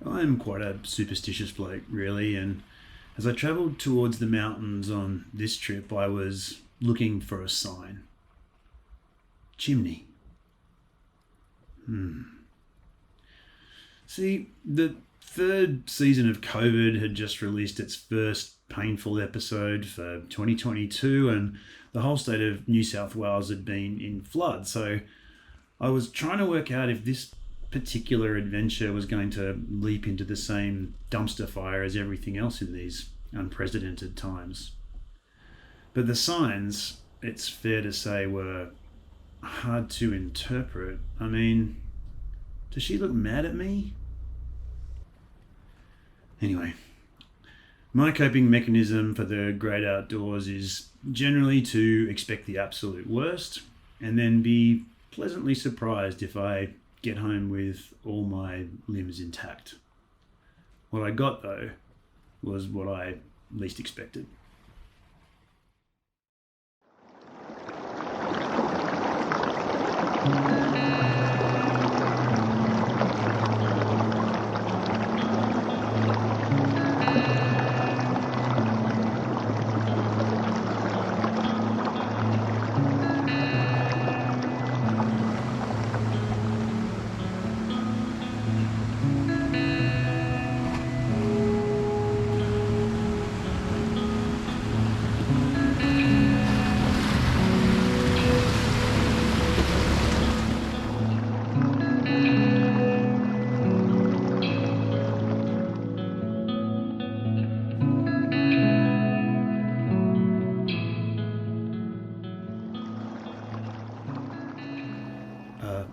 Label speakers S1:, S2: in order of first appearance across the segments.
S1: I'm quite a superstitious bloke, really, and as I travelled towards the mountains on this trip, I was looking for a sign. Chimney. See, the third season of COVID had just released its first painful episode for 2022, and the whole state of New South Wales had been in flood. So I was trying to work out if this particular adventure was going to leap into the same dumpster fire as everything else in these unprecedented times. But the signs, it's fair to say, were hard to interpret. I mean, does she look mad at me? Anyway, my coping mechanism for the great outdoors is generally to expect the absolute worst and then be pleasantly surprised if I get home with all my limbs intact. What I got, though, was what I least expected.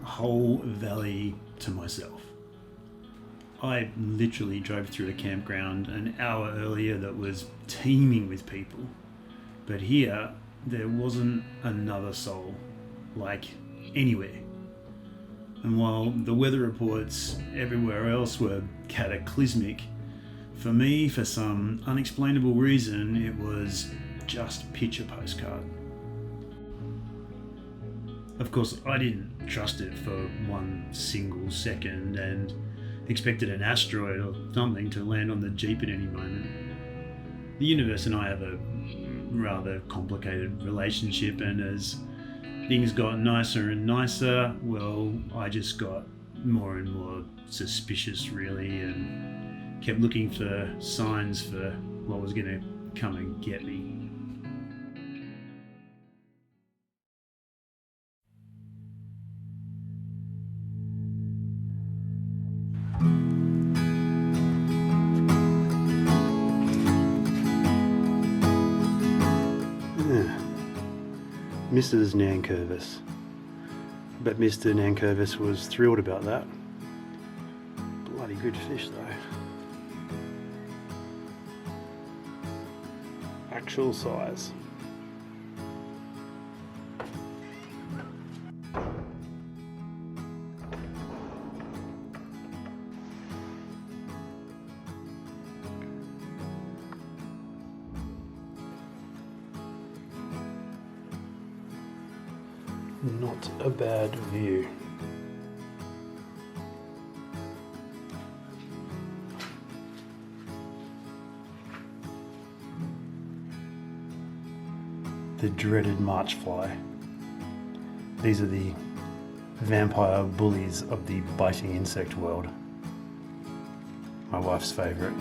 S1: Whole valley to myself. I literally drove through a campground an hour earlier that was teeming with people, but here there wasn't another soul, like anywhere. And while the weather reports everywhere else were cataclysmic, for me, for some unexplainable reason, it was just picture postcard. Of course, I didn't trust it for one single second and expected an asteroid or something to land on the Jeep at any moment. The universe and I have a rather complicated relationship, and as things got nicer and nicer, well, I just got more and more suspicious, really, and kept looking for signs for what was going to come and get me. Mrs. Nankervis. Bet Mr. Nankervis was thrilled about that. Bloody good fish, though. Actual size. Not a bad view. The dreaded March fly. These are the vampire bullies of the biting insect world. My wife's favourite.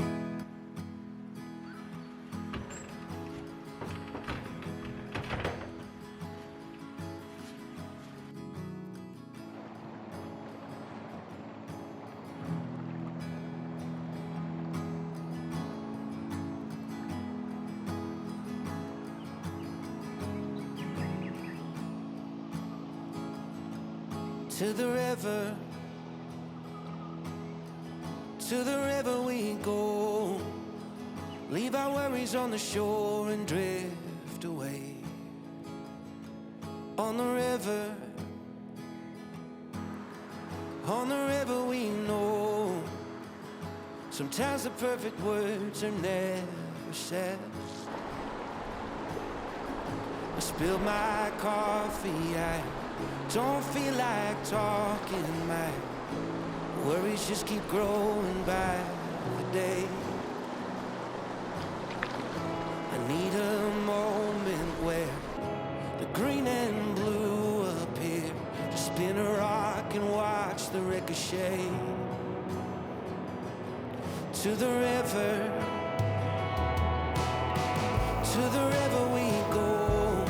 S2: To the river we go, leave our worries on the shore and drift away. On the river we know, sometimes the perfect words are never said. I spilled my coffee, I don't feel like talking, my worries just keep growing by the day. I need a moment where the green and blue appear, to spin a rock and watch the ricochet. To the river we go,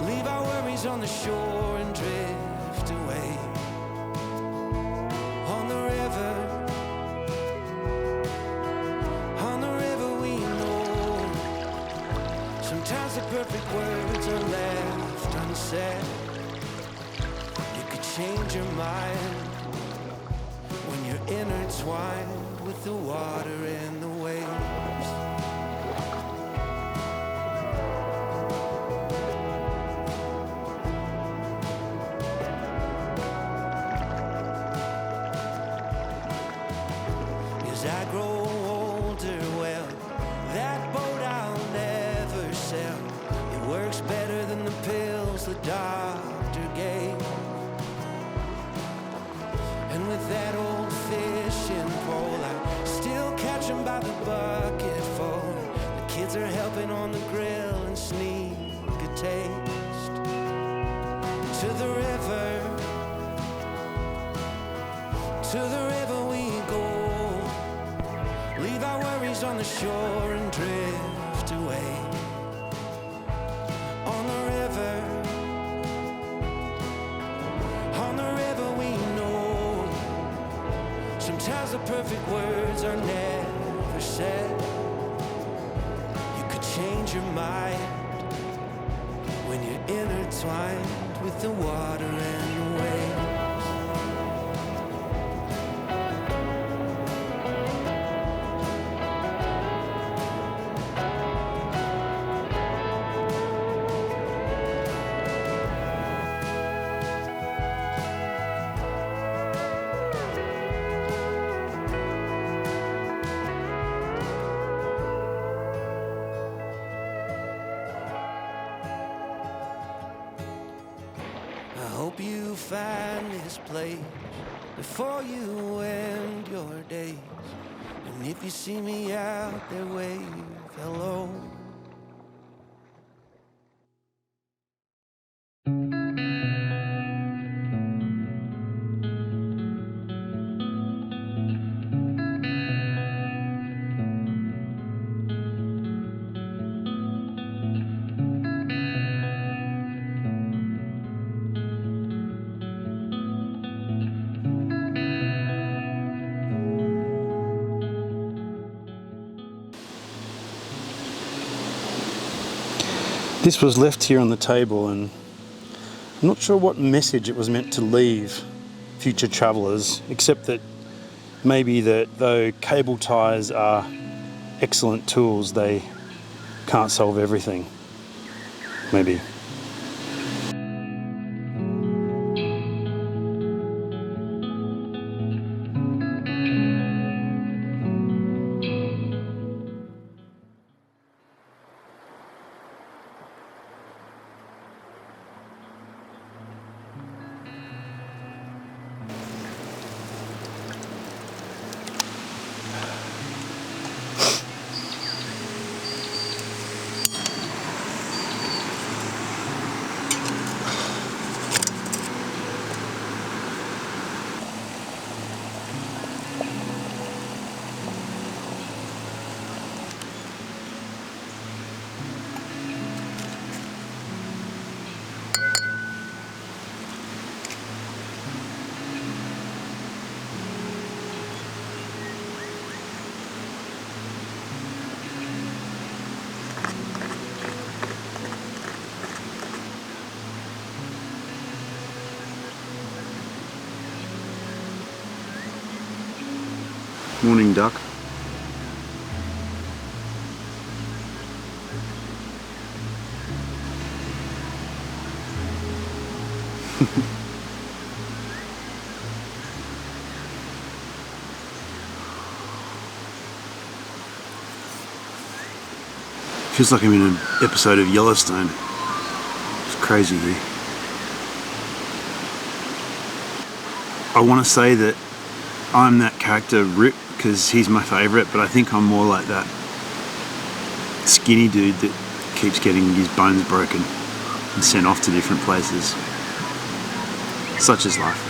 S2: leave our worries on the shore and drift away. On the river we know, sometimes the perfect words are left unsaid. You could change your mind when you're intertwined with the water and the waves. As I grow older, well, that boat I'll never sail. It works better than the pills the doctor gave. And with that old fishing pole, I still catch 'em by the bucketful. The kids are helping on the grill and sneak a taste. To the river we go, leave our worries on the shore and drift away. On the river we know, sometimes the perfect words are never said. You could change your mind when you're intertwined with the water and the waves. I hope you find this place before you end your days. And if you see me out there, wave hello.
S1: This was left here on the table, and I'm not sure what message it was meant to leave future travellers, except that maybe that though cable ties are excellent tools, they can't solve everything. Maybe. Morning, duck. Feels like I'm in an episode of Yellowstone. It's crazy here. I want to say that I'm that character Rip because he's my favourite, but I think I'm more like that skinny dude that keeps getting his bones broken and sent off to different places. Such is life.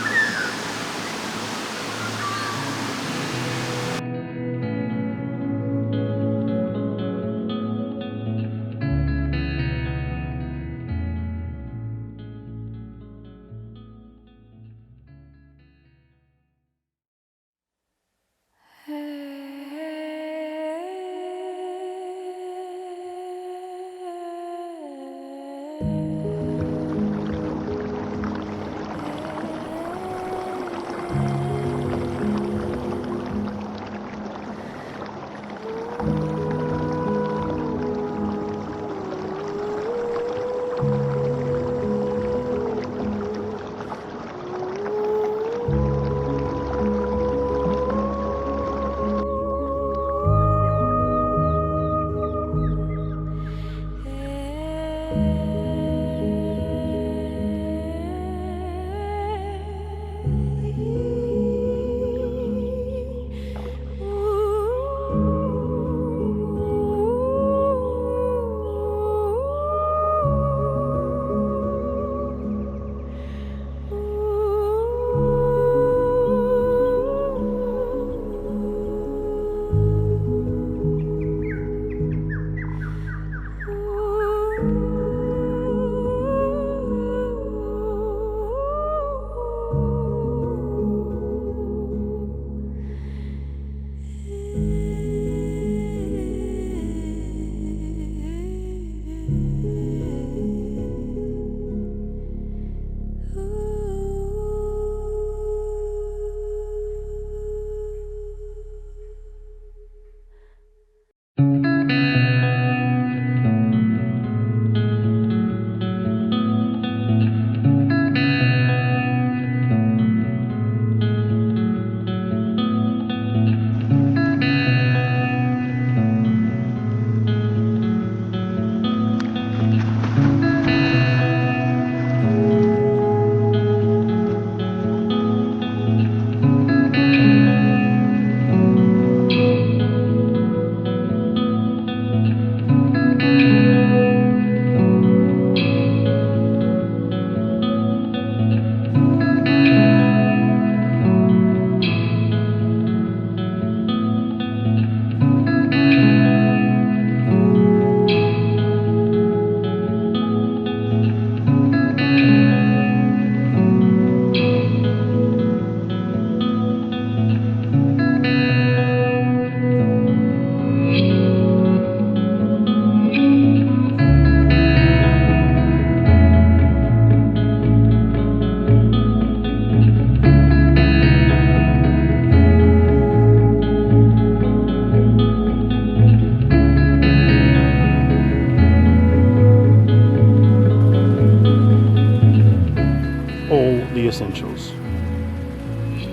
S1: The essentials: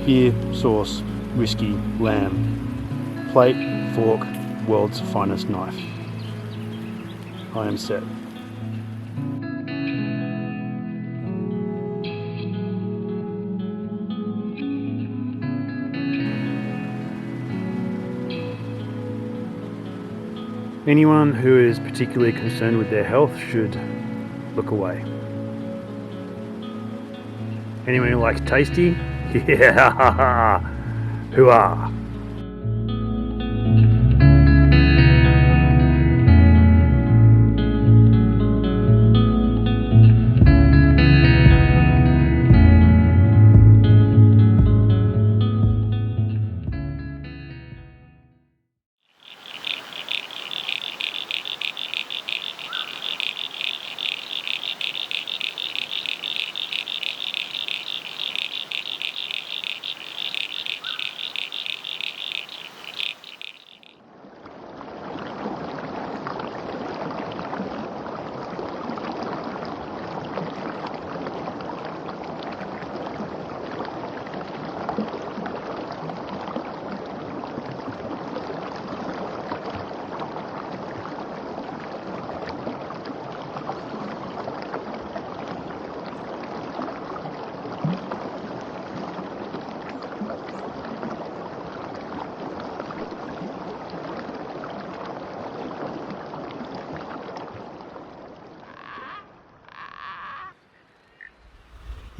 S1: beer, sauce, whiskey, lamb, plate, fork, world's finest knife. I am set. Anyone who is particularly concerned with their health should look away. Anyone who likes tasty? Yeah! Hoo-ah!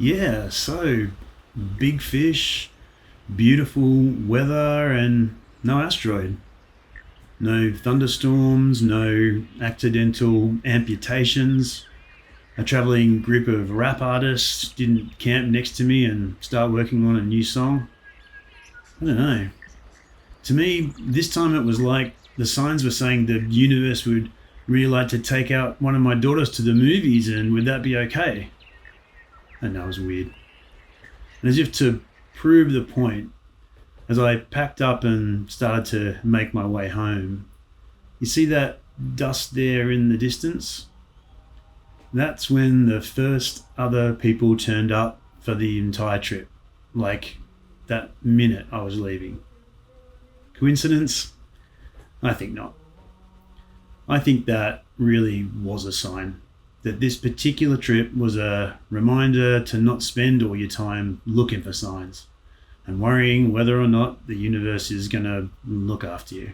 S1: Yeah, so big fish, beautiful weather, and no asteroid. No thunderstorms, no accidental amputations. A travelling group of rap artists didn't camp next to me and start working on a new song. I don't know. To me, this time it was like the signs were saying the universe would really like to take out one of my daughters to the movies, and would that be okay? And that was weird. And as if to prove the point, as I packed up and started to make my way home, you see that dust there in the distance? That's when the first other people turned up for the entire trip, like that minute I was leaving. Coincidence? I think not. I think that really was a sign that this particular trip was a reminder to not spend all your time looking for signs and worrying whether or not the universe is going to look after you.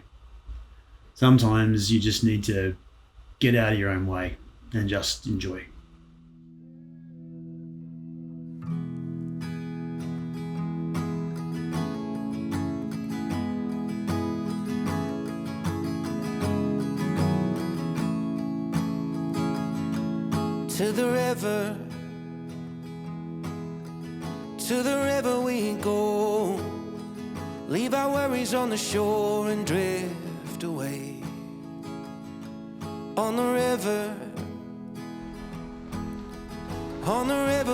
S1: Sometimes you just need to get out of your own way and just enjoy.
S2: To the river we go. Leave our worries on the shore and drift away. On the river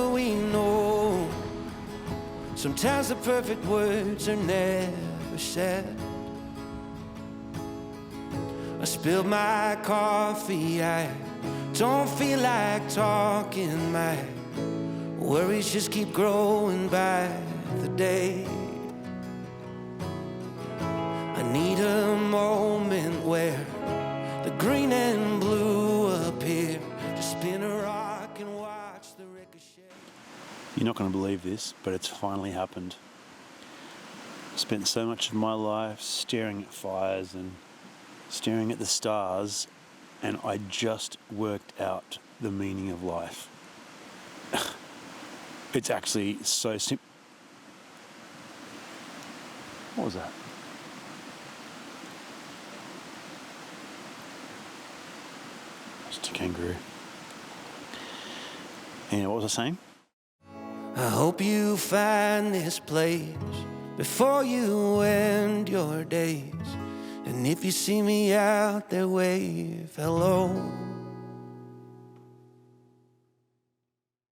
S2: we know. Sometimes the perfect words are never said. I spilled my coffee, I don't feel like talking. My worries just keep growing by the day. I need a moment where the green and blue appear. Just spin a rock and watch the ricochet.
S3: You're not going to believe this, but it's finally happened. I spent so much of my life staring at fires and staring at the stars, and I just worked out the meaning of life. It's actually so simple. What was that? Just a kangaroo. And what was I saying?
S2: I hope you find this place before you end your days. And if you see me out there, wave hello.